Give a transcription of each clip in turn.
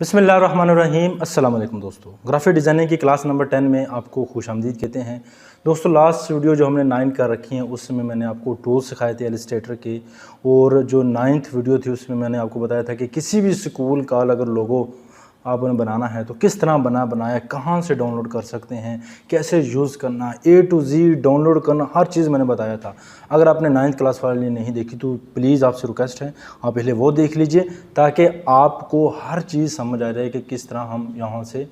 बिस्मिल्लाहिर्रहमानिर्रहीम। अस्सलाम वालेकुम दोस्तों, ग्राफिक डिज़ाइनिंग की क्लास नंबर 10 में आपको खुशामदीद कहते हैं। दोस्तों, लास्ट वीडियो जो हमने 9 कर रखी हैं उसमें मैंने आपको टूल्स सिखाए थे इलस्ट्रेटर के, और जो 9th वीडियो थी उसमें मैंने आपको बताया था कि किसी भी स्कूल का अगर लोगो आपने बनाना है तो किस तरह बनाया, कहाँ से डाउनलोड कर सकते हैं, कैसे यूज़ करना, A to Z डाउनलोड करना, हर चीज़ मैंने बताया था। अगर आपने 9th क्लास वाले नहीं देखी तो प्लीज़ आपसे रिक्वेस्ट है आप पहले वो देख लीजिए, ताकि आपको हर चीज़ समझ आ जाए कि किस तरह हम यहाँ से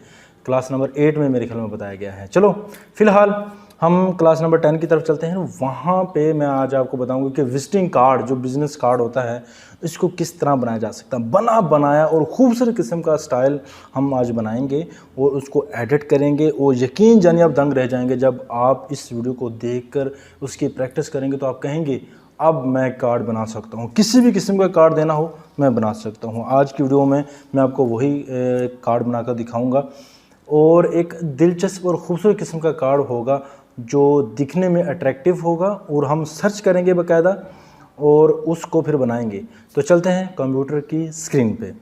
क्लास नंबर 8 में मेरे ख्याल में बताया गया है। चलो फ़िलहाल हम क्लास नंबर 10 की तरफ चलते हैं। वहाँ पे मैं आज आपको बताऊंगा कि विजिटिंग कार्ड जो बिज़नेस कार्ड होता है इसको किस तरह बनाया जा सकता है। बनाया और खूबसूरत किस्म का स्टाइल हम आज बनाएंगे और उसको एडिट करेंगे, और यकीन जानिए आप दंग रह जाएंगे जब आप इस वीडियो को देखकर उसकी प्रैक्टिस करेंगे तो आप कहेंगे अब मैं कार्ड बना सकता हूँ, किसी भी किस्म का कार्ड देना हो मैं बना सकता हूँ। आज की वीडियो में मैं आपको वही कार्ड बनाकर दिखाऊंगा, और एक दिलचस्प और ख़ूबसूरत किस्म का कार्ड होगा जो दिखने में अट्रैक्टिव होगा, और हम सर्च करेंगे बाकायदा और उसको फिर बनाएंगे। तो चलते हैं कंप्यूटर की स्क्रीन पे।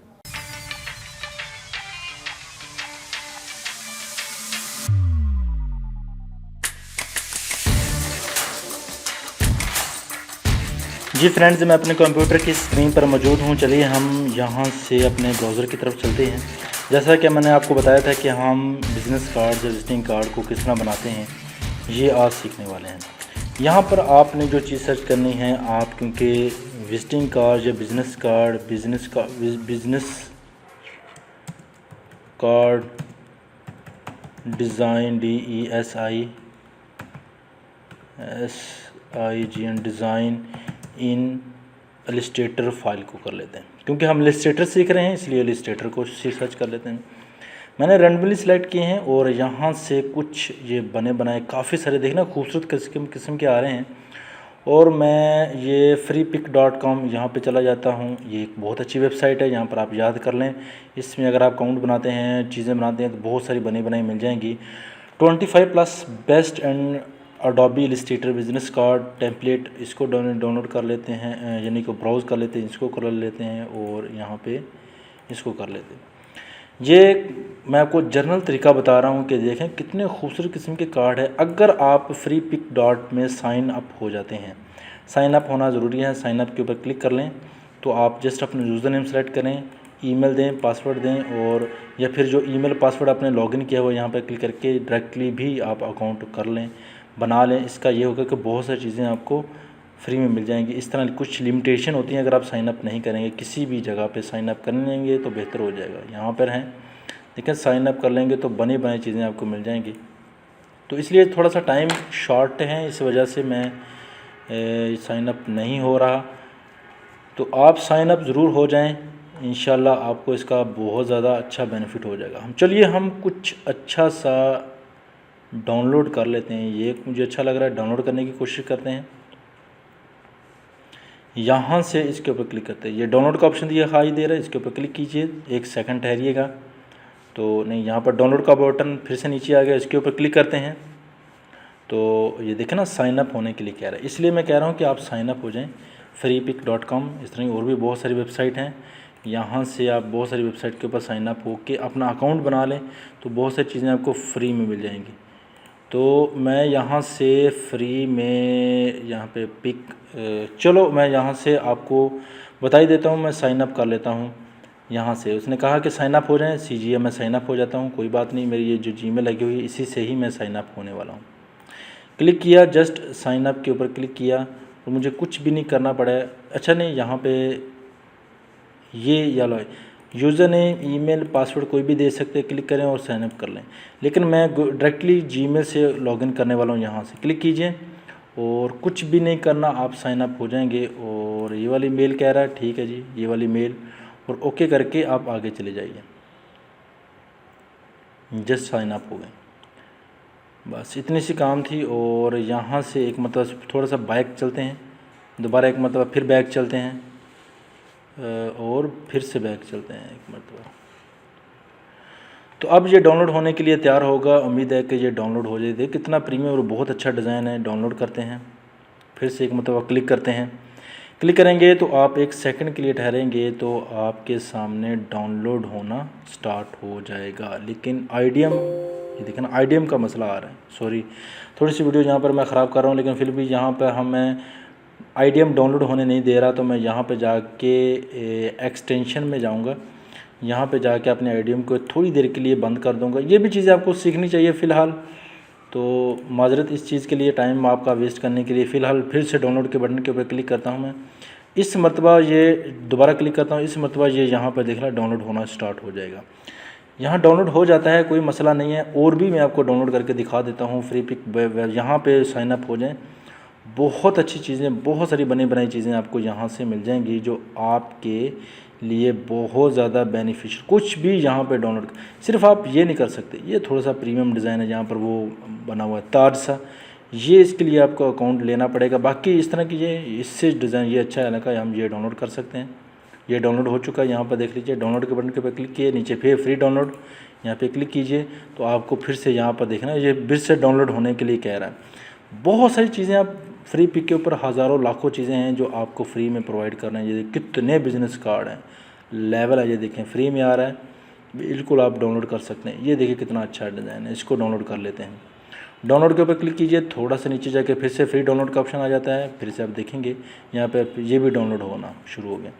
जी फ्रेंड्स, मैं अपने कंप्यूटर की स्क्रीन पर मौजूद हूँ। चलिए हम यहाँ से अपने ब्राउज़र की तरफ चलते हैं। जैसा कि मैंने आपको बताया था कि हम बिज़नेस कार्ड या विजिटिंग कार्ड को किस तरह बनाते हैं, ये आज सीखने वाले हैं। यहाँ पर आपने जो चीज़ सर्च करनी है आप, क्योंकि विजिटिंग कार्ड या business card design DESIGN design in illustrator file को कर लेते हैं। क्योंकि हम इलस्ट्रेटर सीख रहे हैं इसलिए इलस्ट्रेटर को सर्च कर लेते हैं। मैंने रैंडमली सिलेक्ट किए हैं और यहाँ से कुछ ये बने बनाए काफ़ी सारे देखना खूबसूरत किस्म के आ रहे हैं। और मैं ये freepik.com यहाँ पे चला जाता हूँ। ये एक बहुत अच्छी वेबसाइट है, यहाँ पर आप याद कर लें। इसमें अगर आप अकाउंट बनाते हैं, चीज़ें बनाते हैं तो बहुत सारी बनी बनाई मिल जाएंगी। 25+ best and Adobe Illustrator business card template, इसको डाउनलोड कर लेते हैं, यानी कि ब्राउज़ कर लेते हैं, इसको कर लेते हैं और यहाँ पे इसको कर लेते हैं। ये मैं आपको जनरल तरीका बता रहा हूँ कि देखें कितने खूबसूरत किस्म के कार्ड है। अगर आप freepik में साइन अप हो जाते हैं, साइन अप होना ज़रूरी है, साइन अप के ऊपर क्लिक कर लें तो आप जस्ट अपना यूज़र नेम सेलेक्ट करें, ईमेल दें, पासवर्ड दें, और या फिर जो ईमेल पासवर्ड आपने लॉगिन किया हुआ यहाँ पर क्लिक करके डायरेक्टली भी आप अकाउंट कर लें, बना लें। इसका ये होगा कि बहुत सारी चीज़ें आपको फ्री में मिल जाएंगी। इस तरह कुछ लिमिटेशन होती हैं अगर आप साइन अप नहीं करेंगे, किसी भी जगह पे साइन अप कर लेंगे तो बेहतर हो जाएगा। यहाँ पर हैं, लेकिन साइन अप कर लेंगे तो बनी बनाई चीज़ें आपको मिल जाएंगी। तो इसलिए थोड़ा सा टाइम शॉर्ट है, इस वजह से मैं साइन अप नहीं हो रहा। तो आप साइन अप ज़रूर हो जाएं, इंशाल्लाह आपको इसका बहुत ज़्यादा अच्छा बेनिफिट हो जाएगा। हम कुछ अच्छा सा डाउनलोड कर लेते हैं। ये मुझे अच्छा लग रहा है, डाउनलोड करने की कोशिश करते हैं। यहाँ से इसके ऊपर क्लिक करते हैं, ये डाउनलोड का ऑप्शन दिया हाई दे रहा है, इसके ऊपर क्लिक कीजिए, 1 सेकंड ठहरिएगा। तो नहीं, यहाँ पर डाउनलोड का बटन फिर से नीचे आ गया, इसके ऊपर क्लिक करते हैं तो ये देखें ना साइन अप होने के लिए कह रहा है। इसलिए मैं कह रहा हूँ कि आप साइन अप हो जाएं freepik.com। इस तरह और भी बहुत सारी वेबसाइट हैं, यहाँ से आप बहुत सारी वेबसाइट के ऊपर साइन अप होके अपना अकाउंट बना लें तो बहुत सारी चीज़ें आपको फ्री में मिल जाएंगी। तो मैं यहाँ से फ्री में यहाँ पे चलो मैं यहाँ से आपको बता ही देता हूँ। मैं साइन अप कर लेता हूँ। यहाँ से उसने कहा कि साइन अप हो जाएं, CGM मैं साइन अप हो जाता हूँ। कोई बात नहीं, मेरी ये जो जीमेल लगी हुई है इसी से ही मैं साइन अप होने वाला हूँ। क्लिक किया, जस्ट साइन अप के ऊपर क्लिक किया और मुझे कुछ भी नहीं करना पड़ा है। अच्छा नहीं, यहाँ पे ये यालो यूज़र नेम, ईमेल, पासवर्ड कोई भी दे सकते हैं, क्लिक करें और साइन अप कर लें। लेकिन मैं डायरेक्टली जीमेल से लॉगिन करने वाला हूँ। यहाँ से क्लिक कीजिए और कुछ भी नहीं करना, आप साइन अप हो जाएंगे। और ये वाली मेल कह रहा है, ठीक है जी, ये वाली मेल, और ओके करके आप आगे चले जाइए। जस्ट साइन अप हो गए, बस इतनी सी काम थी। और यहाँ से एक मतलब थोड़ा सा बैक चलते हैं, दोबारा एक मतलब फिर बैक चलते हैं और फिर से बैक चलते हैं एक मरतबा। तो अब ये डाउनलोड होने के लिए तैयार होगा। उम्मीद है कि ये डाउनलोड हो जाए। कितना प्रीमियम और बहुत अच्छा डिज़ाइन है। डाउनलोड करते हैं, फिर से एक मरतबा क्लिक करते हैं। क्लिक करेंगे तो आप 1 सेकंड के लिए ठहरेंगे तो आपके सामने डाउनलोड होना स्टार्ट हो जाएगा। लेकिन आईडीएम, ये देखें ना आईडीएम का मसला आ रहा है, सॉरी थोड़ी सी वीडियो यहाँ पर मैं ख़राब कर रहा हूँ, लेकिन फिर भी यहाँ पर हमें आईडीएम डाउनलोड होने नहीं दे रहा। तो मैं यहाँ पे जाके एक्सटेंशन में जाऊँगा, यहाँ पे जाके अपने आईडीएम को थोड़ी देर के लिए बंद कर दूँगा। ये भी चीज़ें आपको सीखनी चाहिए फ़िलहाल, तो माजरत इस चीज़ के लिए, टाइम आपका वेस्ट करने के लिए। फ़िलहाल फिर से डाउनलोड के बटन के ऊपर क्लिक करता हूँ मैं, इस मरतबा ये दोबारा क्लिक करता हूँ, इस मरतबा ये यहाँ पर देख रहा डाउनलोड होना स्टार्ट हो जाएगा। यहाँ डाउनलोड हो जाता है, कोई मसला नहीं है। और भी मैं आपको डाउनलोड करके दिखा देता हूँ। फ्री पिक यहाँ पे साइन अप हो जाएं, बहुत अच्छी चीज़ें, बहुत सारी बनी बनाई चीज़ें आपको यहाँ से मिल जाएंगी जो आपके लिए बहुत ज़्यादा बेनिफिशियल। कुछ भी यहाँ पे डाउनलोड, सिर्फ आप ये नहीं कर सकते, ये थोड़ा सा प्रीमियम डिज़ाइन है जहाँ पर वो बना हुआ है ताज सा, ये इसके लिए आपको अकाउंट लेना पड़ेगा। बाकी इस तरह की ये इससे डिज़ाइन ये अच्छा लगा, हम ये डाउनलोड कर सकते हैं। ये डाउनलोड हो चुका है, यहाँ पर देख लीजिए, डाउनलोड के बटन के ऊपर क्लिक किए, नीचे फिर फ्री डाउनलोड यहाँ पे क्लिक कीजिए तो आपको फिर से यहाँ पर देखना ये फिर से डाउनलोड होने के लिए कह रहा है। बहुत सारी चीज़ें आप फ्री पिक के ऊपर हज़ारों लाखों चीज़ें हैं जो आपको फ्री में प्रोवाइड कर रहे हैं। ये कितने बिज़नेस कार्ड हैं, लेवल है, ये देखें फ्री में आ रहा है, बिल्कुल आप डाउनलोड कर सकते हैं। ये देखिए कितना अच्छा डिज़ाइन है, इसको डाउनलोड कर लेते हैं। डाउनलोड के ऊपर क्लिक कीजिए, थोड़ा सा नीचे जाके फिर से फ्री डाउनलोड का ऑप्शन आ जाता है, फिर से आप देखेंगे यहाँ पे ये भी डाउनलोड होना शुरू हो गया।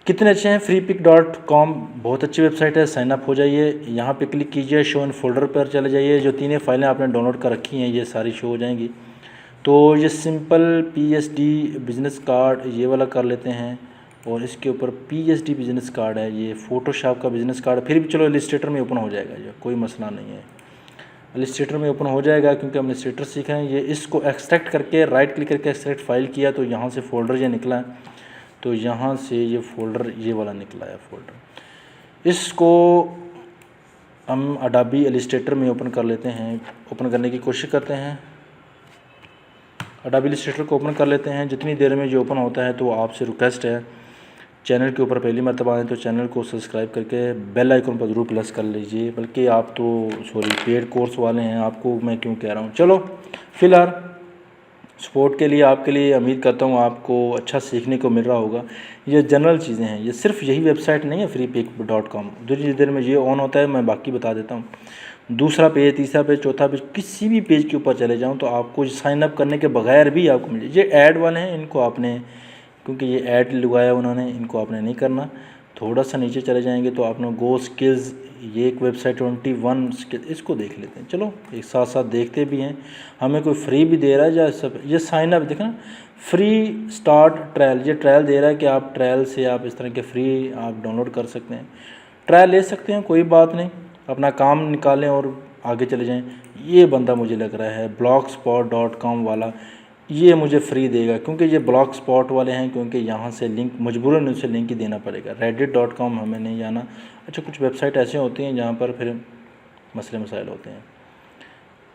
कितने अच्छे हैं, freepik.com बहुत अच्छी वेबसाइट है, साइन अप हो जाइए। यहाँ पे क्लिक कीजिए, शो इन फोल्डर पर चले जाइए, जो 3 फाइलें आपने डाउनलोड कर रखी हैं ये सारी शो हो जाएंगी। तो ये सिंपल PSD बिज़नेस कार्ड ये वाला कर लेते हैं, और इसके ऊपर PSD बिज़नेस कार्ड है, ये फ़ोटोशॉप का बिज़नेस कार्ड, फिर भी चलो इलस्ट्रेटर में ओपन हो जाएगा, ये कोई मसला नहीं है, इलस्ट्रेटर में ओपन हो जाएगा क्योंकि हम इलस्ट्रेटर सीख रहे हैं। ये इसको एक्सट्रैक्ट करके राइट क्लिक करके एक्सट्रैक्ट फाइल किया तो यहाँ से फ़ोल्डर ये निकला है, तो यहाँ से ये फ़ोल्डर ये वाला निकला है फ़ोल्डर। इसको हम अडोबी इलस्ट्रेटर में ओपन कर लेते हैं, ओपन करने की कोशिश करते हैं। अडोबी इलस्ट्रेटर को ओपन कर लेते हैं। जितनी देर में जो ओपन होता है तो आपसे रिक्वेस्ट है, चैनल के ऊपर पहली मरतबा आए तो चैनल को सब्सक्राइब करके बेल आइकन पर ज़रूर प्रेस कर लीजिए। बल्कि आप तो सॉरी पेड कोर्स वाले हैं, आपको मैं क्यों कह रहा हूँ। चलो फ़िलहाल सपोर्ट के लिए आपके लिए उम्मीद करता हूँ आपको अच्छा सीखने को मिल रहा होगा। ये जनरल चीज़ें हैं, ये सिर्फ यही वेबसाइट नहीं है freepik.com। जितनी देर में ये ऑन होता है मैं बाकी बता देता हूँ। दूसरा पेज, तीसरा पेज, चौथा पेज, किसी भी पेज के ऊपर चले जाऊँ तो आपको साइन अप करने के बगैर भी आपको मिल जाए। ये ऐड वाले हैं, इनको आपने, क्योंकि ये ऐड लगाया उन्होंने, इनको आपने नहीं करना। थोड़ा सा नीचे चले जाएंगे तो आपने गो स्किल्स, ये एक वेबसाइट 21 स्किल, इसको देख लेते हैं। चलो एक साथ साथ देखते भी हैं, हमें कोई फ्री भी दे रहा है या सब। ये साइन अप देखना, फ्री स्टार्ट ट्रायल, ये ट्रायल दे रहा है कि आप ट्रायल से आप इस तरह के फ्री आप डाउनलोड कर सकते हैं, ट्रायल ले सकते हैं, कोई बात नहीं, अपना काम निकालें और आगे चले जाएँ। ये बंदा मुझे लग रहा है blogspot.com वाला, ये मुझे फ्री देगा क्योंकि ये ब्लॉग स्पॉट वाले हैं, क्योंकि यहाँ से लिंक मजबूरन उसे लिंक ही देना पड़ेगा। reddit.com हमें नहीं जाना। अच्छा, कुछ वेबसाइट ऐसे होती हैं जहाँ पर फिर मसले मसाइल होते हैं,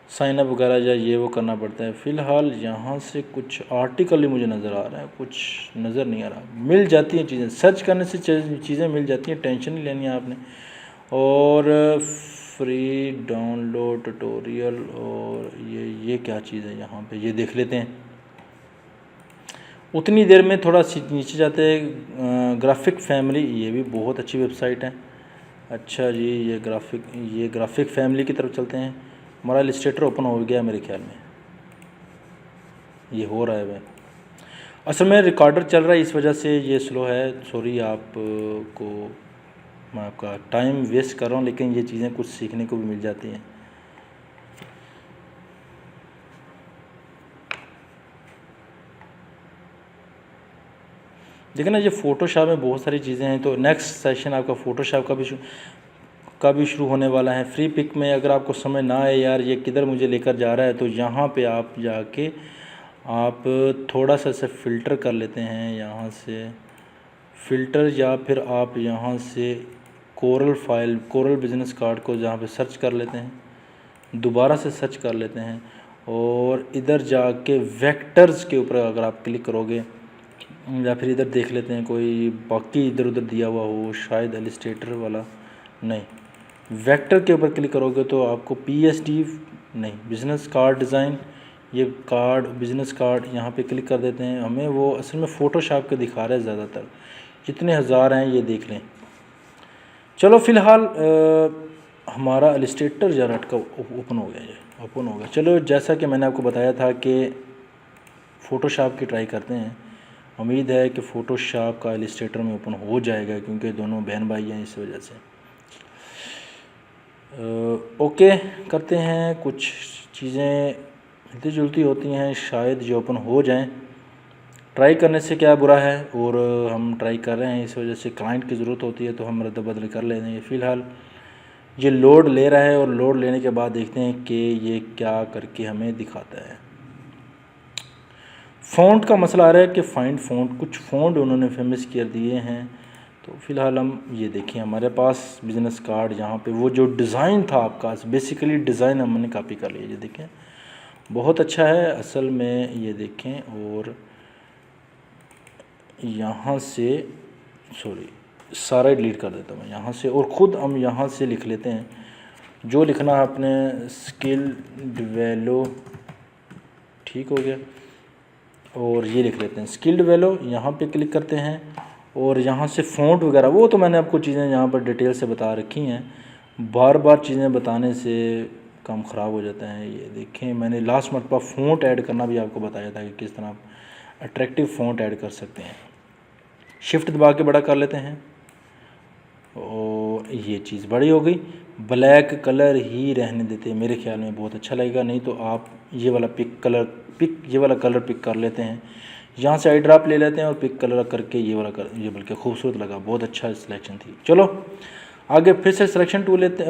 साइन अप वगैरह या ये वो करना पड़ता है। फ़िलहाल यहाँ से कुछ आर्टिकल ही मुझे नज़र आ रहा है, कुछ नज़र नहीं आ रहा। मिल जाती हैं चीज़ें, सर्च करने से चीज़ें मिल जाती हैं, टेंशन नहीं लेनी है आपने। और फ्री डाउनलोड ट्यूटोरियल, और ये क्या चीज़ है यहाँ पे, ये देख लेते हैं। उतनी देर में थोड़ा नीचे जाते हैं, ग्राफिक फैमिली, ये भी बहुत अच्छी वेबसाइट है। अच्छा जी, ये ग्राफिक फैमिली की तरफ चलते हैं। हमारा इलस्ट्रेटर ओपन हो गया मेरे ख्याल में, ये हो रहा है वह, असल में रिकॉर्डर चल रहा है इस वजह से ये स्लो है। सॉरी आपको, मैं आपका टाइम वेस्ट कर रहा हूँ, लेकिन ये चीज़ें कुछ सीखने को भी मिल जाती हैं। देखिए ना, ये फ़ोटोशॉप में बहुत सारी चीज़ें हैं। तो नेक्स्ट सेशन आपका फ़ोटोशॉप का भी शुरू होने वाला है। फ्री पिक में अगर आपको समझ ना आए यार ये किधर मुझे लेकर जा रहा है, तो यहाँ पे आप जाके आप थोड़ा सा इसे फ़िल्टर कर लेते हैं, यहाँ से फ़िल्टर, या फिर आप यहाँ से कोरल बिज़नेस कार्ड को जहाँ पे सर्च कर लेते हैं, दोबारा से सर्च कर लेते हैं, और इधर जाके वेक्टर्स के ऊपर अगर आप क्लिक करोगे, या फिर इधर देख लेते हैं कोई बाकी इधर उधर दिया हुआ हो, शायद इलस्ट्रेटर वाला नहीं, वेक्टर के ऊपर क्लिक करोगे तो आपको PSD नहीं, बिज़नेस कार्ड डिज़ाइन, ये कार्ड, बिज़नेस कार्ड, यहाँ पे क्लिक कर देते हैं। हमें वो असल में फ़ोटोशॉप के दिखा रहा है ज़्यादातर, इतने हज़ार हैं, ये देख लें। चलो फ़िलहाल हमारा इलस्ट्रेटर जरा का ओपन हो गया, ये ओपन हो गया। चलो जैसा कि मैंने आपको बताया था कि फ़ोटोशॉप की ट्राई करते हैं। उम्मीद है कि फ़ोटोशॉप का इलस्ट्रेटर में ओपन हो जाएगा, क्योंकि दोनों बहन भाई हैं, इस वजह से। ओके करते हैं। कुछ चीज़ें मिलती जुलती होती हैं, शायद ये ओपन हो जाएं। ट्राई करने से क्या बुरा है, और हम ट्राई कर रहे हैं, इस वजह से क्लाइंट की ज़रूरत होती है तो हम रद्द बदल कर लेते हैं। फ़िलहाल ये लोड ले रहा है, और लोड लेने के बाद देखते हैं कि ये क्या करके हमें दिखाता है। फ़ॉन्ट का मसला आ रहा है कि फाइंड फ़ॉन्ट, कुछ फ़ॉन्ट उन्होंने फेमस कर दिए हैं। तो फ़िलहाल हम ये देखें, हमारे पास बिज़नेस कार्ड, यहाँ पे वो जो डिज़ाइन था आपका, बेसिकली डिज़ाइन हमने कॉपी कर लिया। ये देखें बहुत अच्छा है असल में, ये देखें। और यहाँ से सॉरी सारा डिलीट कर देता हूँ मैं यहाँ से, और ख़ुद हम यहाँ से लिख लेते हैं जो लिखना है अपने, स्किल डेवेलो, ठीक हो गया। और ये लिख लेते हैं स्किल डेवेलो, यहाँ पे क्लिक करते हैं। और यहाँ से फ़ॉन्ट वगैरह वो तो मैंने आपको चीज़ें यहाँ पर डिटेल से बता रखी हैं, बार बार चीज़ें बताने से काम ख़राब हो जाता है। ये देखें, मैंने लास्ट मरतबा फ़ॉन्ट ऐड करना भी आपको बताया था कि किस तरह आप अट्रैक्टिव फ़ॉन्ट ऐड कर सकते हैं। शिफ्ट दबा के बड़ा कर लेते हैं, और ये चीज़ बड़ी हो गई। ब्लैक कलर ही रहने देते हैं, मेरे ख्याल में बहुत अच्छा लगेगा। नहीं तो आप ये वाला ये वाला कलर पिक कर लेते हैं, यहाँ से आई ड्रॉप ले लेते हैं और पिक कलर करके ये वाला ये बल्कि खूबसूरत लगा, बहुत अच्छा सिलेक्शन थी। चलो आगे फिर से सिलेक्शन टूल लेते,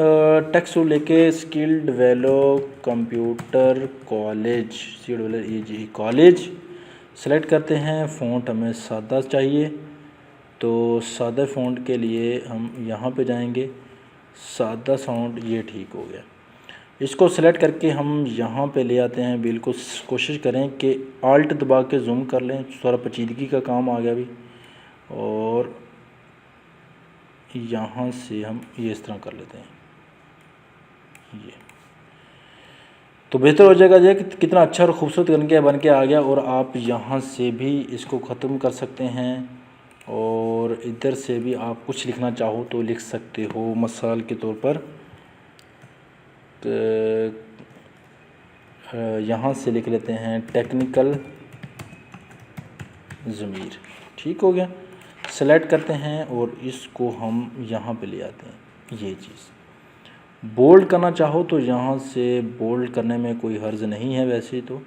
टेक्स्ट टूल लेके स्किल डेवेलो कंप्यूटर कॉलेज सेलेक्ट करते हैं। फ़ॉन्ट हमें सादा चाहिए, तो सादा फ़ॉन्ट के लिए हम यहाँ पे जाएंगे, सादा साउंड, ये ठीक हो गया। इसको सेलेक्ट करके हम यहाँ पे ले आते हैं। बिल्कुल कोशिश करें कि आल्ट दबा के जूम कर लें, थोड़ा पेचीदगी का काम आ गया भी। और यहाँ से हम ये इस तरह कर लेते हैं, ये तो बेहतर हो जाएगा। ये कितना अच्छा और ख़ूबसूरत बन के आ गया। और आप यहाँ से भी इसको ख़त्म कर सकते हैं, और इधर से भी आप कुछ लिखना चाहो तो लिख सकते हो। मिसाल के तौर पर यहाँ से लिख लेते हैं टेक्निकल ज़मीर, ठीक हो गया। सेलेक्ट करते हैं और इसको हम यहाँ पे ले आते हैं। ये चीज़ बोल्ड करना चाहो तो यहाँ से बोल्ड करने में कोई हर्ज नहीं है, वैसे तो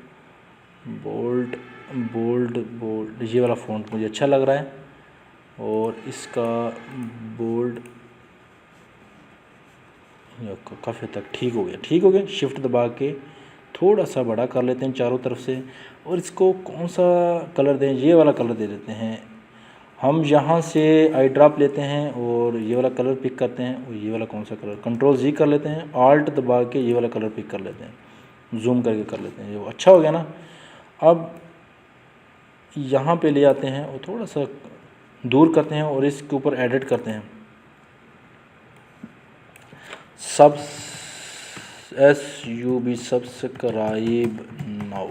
बोल्ड ये वाला फ़ॉन्ट मुझे अच्छा लग रहा है, और इसका बोल्ड काफ़ी तक ठीक हो गया। शिफ्ट दबा के थोड़ा सा बड़ा कर लेते हैं चारों तरफ से। और इसको कौन सा कलर दें, ये वाला कलर दे देते हैं हम। यहाँ से आई ड्रॉप लेते हैं और ये वाला कलर पिक करते हैं। और ये वाला कौन सा कलर, कंट्रोल जी कर लेते हैं, आल्ट दबा के ये वाला कलर पिक कर लेते हैं, जूम करके कर लेते हैं। ये अच्छा हो गया ना। अब यहाँ पे ले आते हैं और थोड़ा सा दूर करते हैं, और इसके ऊपर एडिट करते हैं सब्सक्राइब नाउ,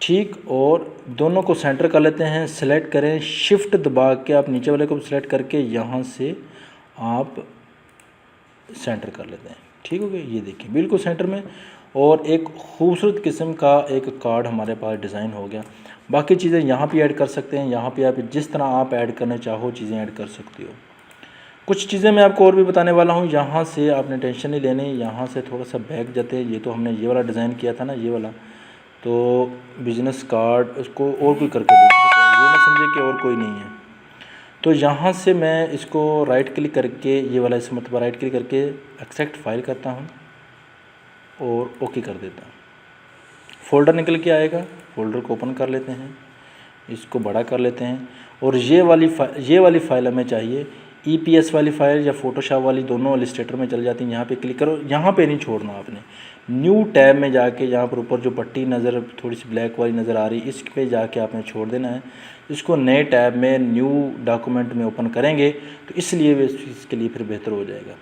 ठीक। और दोनों को सेंटर कर लेते हैं। सेलेक्ट करें, शिफ्ट दबा के आप नीचे वाले को सेलेक्ट करके यहाँ से आप सेंटर कर लेते हैं, ठीक हो गया। ये देखिए बिल्कुल सेंटर में, और एक खूबसूरत किस्म का एक कार्ड हमारे पास डिज़ाइन हो गया। बाकी चीज़ें यहाँ पे ऐड कर सकते हैं, यहाँ पे आप जिस तरह आप ऐड करना चाहो चीज़ें ऐड कर सकते हो। कुछ चीज़ें मैं आपको और भी बताने वाला हूँ। यहाँ से आपने टेंशन नहीं लेनी, यहाँ से थोड़ा सा बैक जाते हैं। ये तो हमने ये वाला डिज़ाइन किया था ना, ये वाला, तो बिज़नेस कार्ड उसको और कोई करके देख सकता है, ये ना समझे कि और कोई नहीं है। तो यहाँ से मैं इसको राइट क्लिक करके, ये वाला इस मतलब राइट क्लिक करके एक्सेप्ट फाइल करता हूँ और ओके कर देता हूँ। फ़ोल्डर निकल के आएगा, फ़ोल्डर को ओपन कर लेते हैं, इसको बड़ा कर लेते हैं। और ये वाली फ़ाइल हमें चाहिए, EPS वाली फ़ाइल या फ़ोटोशॉप वाली, दोनों इलस्ट्रेटर में चल जाती हैं। यहाँ पे क्लिक करो, यहाँ पे नहीं छोड़ना आपने, न्यू टैब में जाके यहाँ पर ऊपर जो पट्टी नज़र थोड़ी सी ब्लैक वाली नज़र आ रही है, इस पे जाके आपने छोड़ देना है। इसको नए टैब में न्यू डॉक्यूमेंट में ओपन करेंगे तो इसलिए इसके लिए फिर बेहतर हो जाएगा।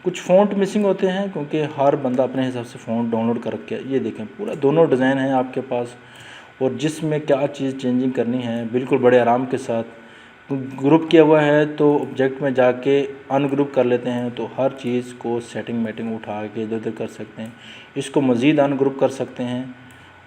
कुछ फ़ॉन्ट मिसिंग होते हैं क्योंकि हर बंदा अपने हिसाब से फ़ॉन्ट डाउनलोड कर रखे है। ये देखें पूरा दोनों डिज़ाइन है आपके पास, और जिसमें क्या चीज़ चेंजिंग करनी है बिल्कुल बड़े आराम के साथ। ग्रुप किया हुआ है तो ऑब्जेक्ट में जाके अनग्रुप कर लेते हैं, तो हर चीज़ को सेटिंग मेटिंग उठा के इधर उधर कर सकते हैं। इसको मज़ीद अनग्रुप कर सकते हैं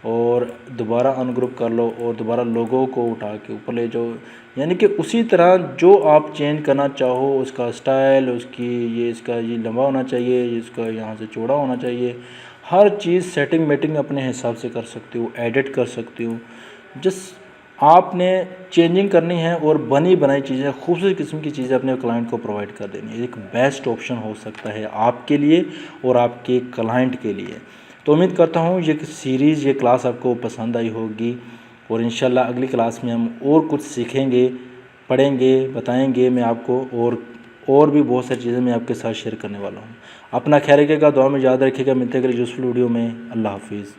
और दोबारा अनग्रुप कर लो और दोबारा लोगों को उठा के ऊपर ले जाओ, यानी कि उसी तरह जो आप चेंज करना चाहो उसका स्टाइल, उसकी ये इसका ये लंबा होना चाहिए, इसका यहाँ से चौड़ा होना चाहिए, हर चीज़ सेटिंग मेटिंग अपने हिसाब से कर सकते हो, एडिट कर सकते हो। जिस आपने चेंजिंग करनी है और बनी बनाई चीज़ें, खूबसूरत किस्म की चीज़ें अपने क्लाइंट को प्रोवाइड कर देनी है, एक बेस्ट ऑप्शन हो सकता है आपके लिए और आपके क्लाइंट के लिए। तो उम्मीद करता हूँ ये सीरीज़, ये क्लास आपको पसंद आई होगी, और इंशाल्लाह अगली क्लास में हम और कुछ सीखेंगे, पढ़ेंगे, बताएंगे मैं आपको, और भी बहुत सारी चीज़ें मैं आपके साथ शेयर करने वाला हूँ। अपना ख्याल रखिएगा, दुआ में याद रखिएगा। मिलते हैं अगली यूज़फुल वीडियो में। अल्लाह हाफिज़।